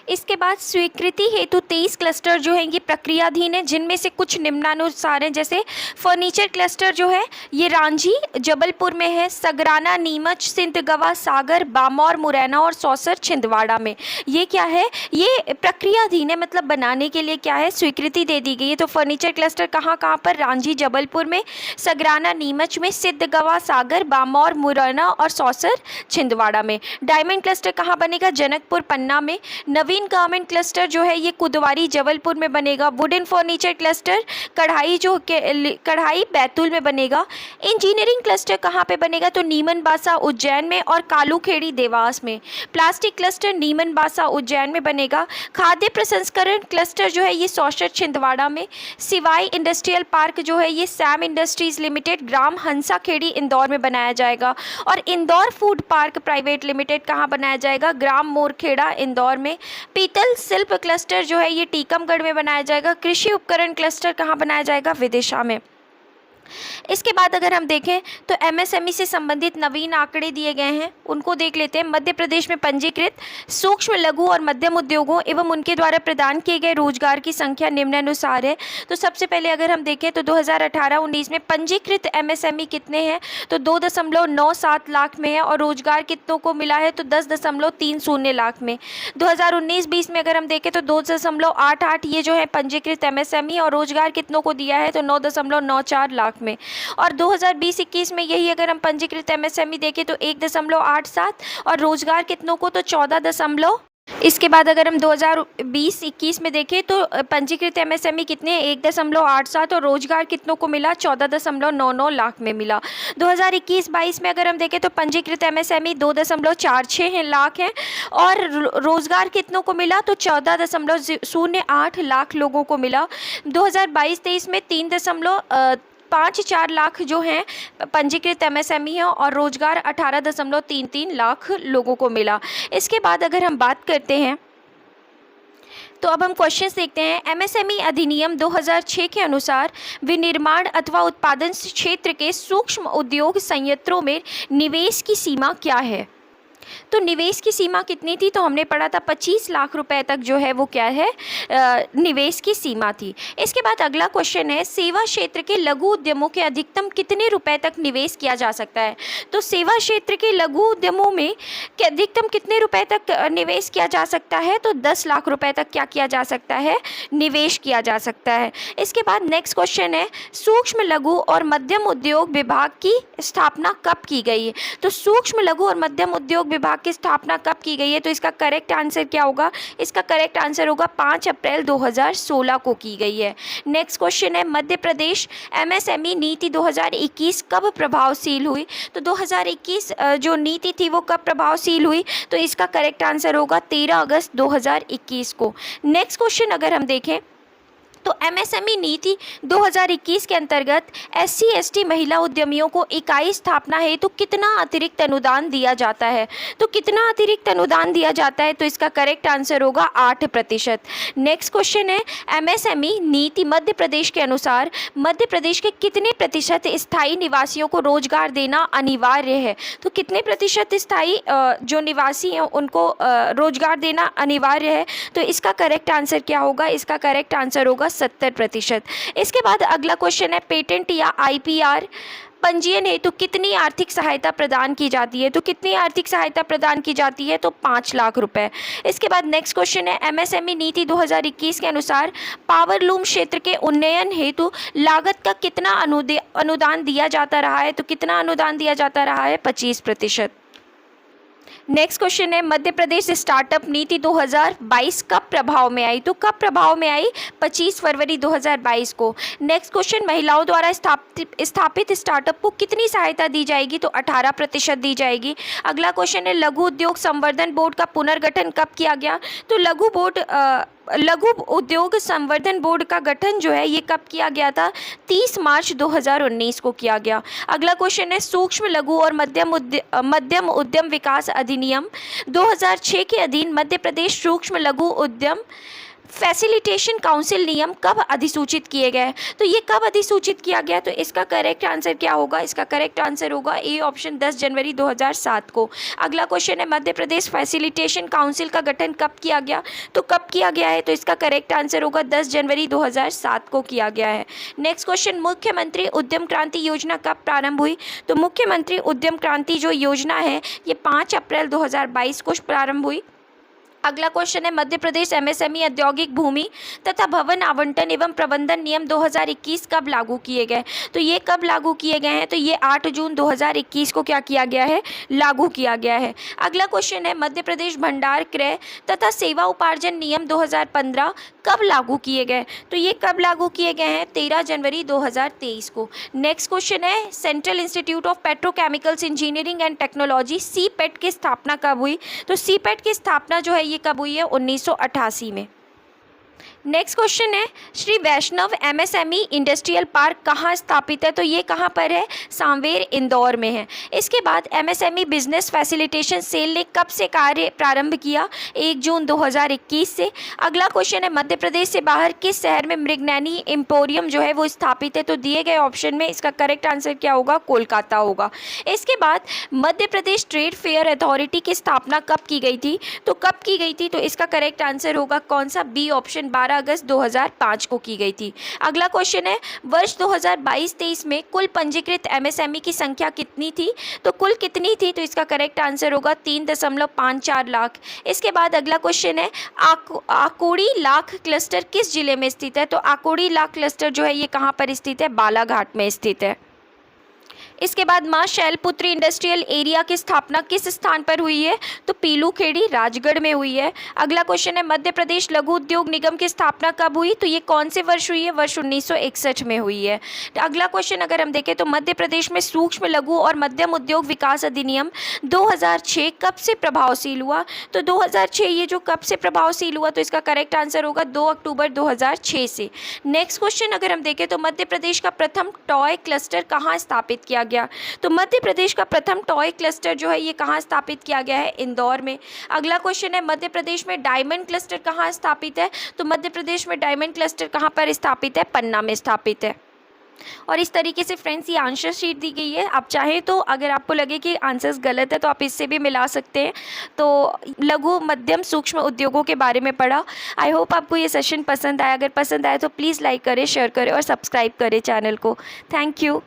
इसके बाद स्वीकृति हेतु 23 क्लस्टर जो हैं ये प्रक्रियाधीन है, जिनमें से कुछ निम्नानुसार हैं। जैसे फर्नीचर क्लस्टर जो है ये रांझी जबलपुर में है। सगराना, नीमच, सिंधगवा, सागर, बामौर, मुरैना और सौसर छिंदवाड़ा में। ये क्या है? ये प्रक्रियाधीन है, मतलब बनाने के लिए क्या है? स्वीकृति दे दी गई है। तो फर्नीचर क्लस्टर कहाँ कहाँ पर? रांझी जबलपुर में, सगराना नीमच में, सिद्धगवा सागर, बामौर मुरैना और सौसर छिंदवाड़ा में। डायमंड क्लस्टर कहाँ बनेगा? जनकपुर पन्ना में। नवीन गारमेंट क्लस्टर जो है ये कुदवारी जबलपुर में बनेगा। वुडन फर्नीचर क्लस्टर कढ़ाई बैतूल में बनेगा। इंजीनियरिंग क्लस्टर कहाँ पे बनेगा? तो नीमन बासा उज्जैन में और कालूखेड़ी देवास में। प्लास्टिक क्लस्टर नीमन बासा उज्जैन में बनेगा। खाद्य प्रसंस्करण क्लस्टर जो है ये सौसर छिंदवाड़ा में। सिवाई इंडस्ट्रियल पार्क जो है ये सैम इंडस्ट्रीज लिमिटेड ग्राम हंसाखेड़ी इंदौर में बनाया जाएगा। और Indore food park private limited कहाँ बनाया जाएगा? ग्राम मोरखेड़ा इंदौर में। पीतल शिल्प क्लस्टर जो है ये टीकमगढ़ में बनाया जाएगा। कृषि उपकरण क्लस्टर कहाँ बनाया जाएगा? विदिशा में। इसके बाद अगर हम देखें तो एमएसएमई से संबंधित नवीन आंकड़े दिए गए हैं, उनको देख लेते हैं। मध्य प्रदेश में पंजीकृत सूक्ष्म लघु और मध्यम उद्योगों एवं उनके द्वारा प्रदान किए गए रोजगार की संख्या निम्नानुसार है। तो सबसे पहले अगर हम देखें तो 2018-19 में पंजीकृत एमएसएमई कितने हैं? तो 2.97 लाख में है। और रोजगार कितनों को मिला है? तो 10.30 लाख में। 2019-20 में अगर हम देखें तो 2.88 ये जो है पंजीकृत एमएसएमई, और रोजगार कितनों को दिया है? तो 9.94 लाख में। और 2020-21 में यही अगर हम पंजीकृत एमएसएमई देखें तो 1.87 और रोजगार कितनों को? तो 14। इसके बाद अगर हम 2020-21 में देखें तो पंजीकृत एमएसएमई कितने? 1.87 और रोजगार कितनों को मिला? 14.99 लाख में मिला। 2021-22 में अगर हम देखें तो पंजीकृत एमएसएमई 2.46 लाख हैं और रोजगार कितनों को मिला? तो 14.08 लाख लोगों को मिला। 2022-23 में 3.54 लाख जो हैं पंजीकृत एमएसएमई हैं और रोजगार 18.33 लाख लोगों को मिला। इसके बाद अगर हम बात करते हैं तो अब हम क्वेश्चंस देखते हैं। एमएसएमई अधिनियम 2006 के अनुसार विनिर्माण अथवा उत्पादन क्षेत्र के सूक्ष्म उद्योग संयंत्रों में निवेश की सीमा क्या है? तो निवेश की सीमा कितनी थी? तो हमने पढ़ा था 25 लाख रुपए तक जो है वो क्या है, निवेश की सीमा थी। इसके बाद अगला क्वेश्चन है, सेवा क्षेत्र के लघु उद्यमों के अधिकतम कितने रुपए तक निवेश किया जा सकता है? तो सेवा क्षेत्र के लघु उद्यमों में के अधिकतम कितने रुपए तक निवेश किया जा सकता है? तो 10 लाख रुपए तक क्या किया जा सकता है, निवेश किया जा सकता है। इसके बाद नेक्स्ट क्वेश्चन है, सूक्ष्म लघु और मध्यम उद्योग विभाग की स्थापना कब की गई है? तो सूक्ष्म लघु और मध्यम उद्योग विभाग की स्थापना कब की गई है? तो इसका करेक्ट आंसर क्या होगा? इसका करेक्ट आंसर होगा 5 अप्रैल 2016 को की गई है। नेक्स्ट क्वेश्चन है, मध्य प्रदेश एमएसएमई नीति 2021 कब प्रभावशील हुई? तो 2021 जो नीति थी वो कब प्रभावशील हुई? तो इसका करेक्ट आंसर होगा 13 अगस्त 2021 को। नेक्स्ट क्वेश्चन अगर हम देखें तो एमएसएमई नीति 2021 के अंतर्गत एससी एसटी महिला उद्यमियों को इकाई स्थापना है तो कितना अतिरिक्त अनुदान दिया जाता है? तो कितना अतिरिक्त अनुदान दिया जाता है? तो इसका करेक्ट आंसर होगा 8%। नेक्स्ट क्वेश्चन है, एमएसएमई नीति मध्य प्रदेश के अनुसार मध्य प्रदेश के कितने प्रतिशत स्थायी निवासियों को रोजगार देना अनिवार्य है? तो कितने प्रतिशत स्थायी जो निवासी हैं उनको रोजगार देना अनिवार्य है? तो इसका करेक्ट आंसर क्या होगा? इसका करेक्ट आंसर होगा 70%। इसके बाद अगला क्वेश्चन है, पेटेंट या आईपीआर पंजीयन हेतु कितनी आर्थिक सहायता प्रदान की जाती है? तो कितनी आर्थिक सहायता प्रदान की जाती है? तो 5 लाख रुपए। इसके बाद नेक्स्ट क्वेश्चन है, एमएसएमई नीति 2021 के अनुसार पावरलूम क्षेत्र के उन्नयन हेतु लागत का कितना अनुदान दिया जाता रहा है? तो कितना अनुदान दिया जाता रहा है? 25%। नेक्स्ट क्वेश्चन है, मध्य प्रदेश स्टार्टअप नीति 2022 कब प्रभाव में आई? तो कब प्रभाव में आई? 25 फरवरी 2022 को। नेक्स्ट क्वेश्चन, महिलाओं द्वारा स्थापित स्टार्टअप को कितनी सहायता दी जाएगी? तो 18% दी जाएगी। अगला क्वेश्चन है, लघु उद्योग संवर्धन बोर्ड का पुनर्गठन कब किया गया? तो लघु उद्योग संवर्धन बोर्ड का गठन जो है ये कब किया गया था? 30 मार्च 2019 को किया गया। अगला क्वेश्चन है, सूक्ष्म लघु और मध्यम उद्यम विकास अधिनियम 2006 के अधीन मध्य प्रदेश सूक्ष्म लघु उद्यम फैसिलिटेशन काउंसिल नियम कब अधिसूचित किए गए? तो ये कब अधिसूचित किया गया? तो इसका करेक्ट आंसर क्या होगा? इसका करेक्ट आंसर होगा ए ऑप्शन 10 जनवरी 2007 को। अगला क्वेश्चन है, मध्य प्रदेश फैसिलिटेशन काउंसिल का गठन कब किया गया? तो कब किया गया है? तो इसका करेक्ट आंसर होगा 10 जनवरी 2007 को किया गया है। नेक्स्ट क्वेश्चन, मुख्यमंत्री उद्यम क्रांति योजना कब प्रारंभ हुई? तो मुख्यमंत्री उद्यम क्रांति जो योजना है ये 5 अप्रैल 2022 को प्रारंभ हुई। अगला क्वेश्चन है, मध्य प्रदेश एमएसएमई औद्योगिक भूमि तथा भवन आवंटन एवं प्रबंधन नियम 2021 कब लागू किए गए? तो ये कब लागू किए गए हैं? तो ये 8 जून 2021 को क्या किया गया है? लागू किया गया है। अगला क्वेश्चन है, मध्य प्रदेश भंडार क्रय तथा सेवा उपार्जन नियम 2015 कब लागू किए गए? तो ये कब लागू किए गए हैं? 13 जनवरी 2023 को। नेक्स्ट क्वेश्चन है, central institute of petrochemicals engineering and technology CIPET की स्थापना कब हुई? तो सीपेट की स्थापना जो है ये कब हुई है? 1988 में। नेक्स्ट क्वेश्चन है, श्री वैष्णव एमएसएमई इंडस्ट्रियल पार्क कहाँ स्थापित है? तो ये कहाँ पर है? सांवेर इंदौर में है। इसके बाद एमएसएमई बिजनेस फैसिलिटेशन सेल ने कब से कार्य प्रारंभ किया? 1 जून 2021 से। अगला क्वेश्चन है, मध्य प्रदेश से बाहर किस शहर में मृगनैनी एम्पोरियम जो है वो स्थापित है? तो दिए गए ऑप्शन में इसका करेक्ट आंसर क्या होगा? कोलकाता होगा। इसके बाद Madhya Pradesh trade fair authority की स्थापना कब की गई थी? तो कब की गई थी? तो इसका करेक्ट आंसर होगा कौन सा? बी ऑप्शन 12 अगस्त 2005 को की गई थी। अगला क्वेश्चन है, वर्ष 2022-23 में कुल पंजीकृत एमएसएमई की संख्या कितनी थी? तो कुल कितनी थी? तो इसका करेक्ट आंसर होगा 3.54 लाख। इसके बाद अगला क्वेश्चन है, आकोड़ी लाख क्लस्टर किस जिले में स्थित है? तो आकोड़ी लाख क्लस्टर जो है ये कहाँ पर स्थित है? बालाघाट में स्थित है। इसके बाद मां शैलपुत्री इंडस्ट्रियल एरिया की स्थापना किस स्थान पर हुई है? तो पीलूखेड़ी राजगढ़ में हुई है। अगला क्वेश्चन है, मध्य प्रदेश लघु उद्योग निगम की स्थापना कब हुई? तो ये कौन से वर्ष हुई है? वर्ष 1961 में हुई है। अगला क्वेश्चन अगर हम देखें तो मध्य प्रदेश में सूक्ष्म लघु और मध्यम उद्योग विकास अधिनियम 2006 कब से प्रभावशील हुआ? तो 2006 ये जो कब से प्रभावशील हुआ? तो इसका करेक्ट आंसर होगा 2 अक्टूबर 2006 से। नेक्स्ट क्वेश्चन अगर हम देखें तो मध्य प्रदेश का प्रथम टॉय क्लस्टर कहाँ स्थापित किया गया। तो मध्य प्रदेश का प्रथम टॉय क्लस्टर जो है ये कहाँ स्थापित किया गया है? इंदौर में। अगला क्वेश्चन है, मध्य प्रदेश में डायमंड क्लस्टर कहाँ स्थापित है? तो मध्य प्रदेश में डायमंड क्लस्टर कहाँ पर स्थापित है? पन्ना में स्थापित है। और इस तरीके से फ्रेंड्स ये आंसर शीट दी गई है। आप चाहें तो अगर आपको लगे कि आंसर्स गलत है तो आप इससे भी मिला सकते हैं। तो लघु मध्यम सूक्ष्म उद्योगों के बारे में पढ़ा। आई होप आपको ये सेशन पसंद आया। अगर पसंद आया तो प्लीज़ लाइक करें, शेयर करें और सब्सक्राइब करें चैनल को। Thank you.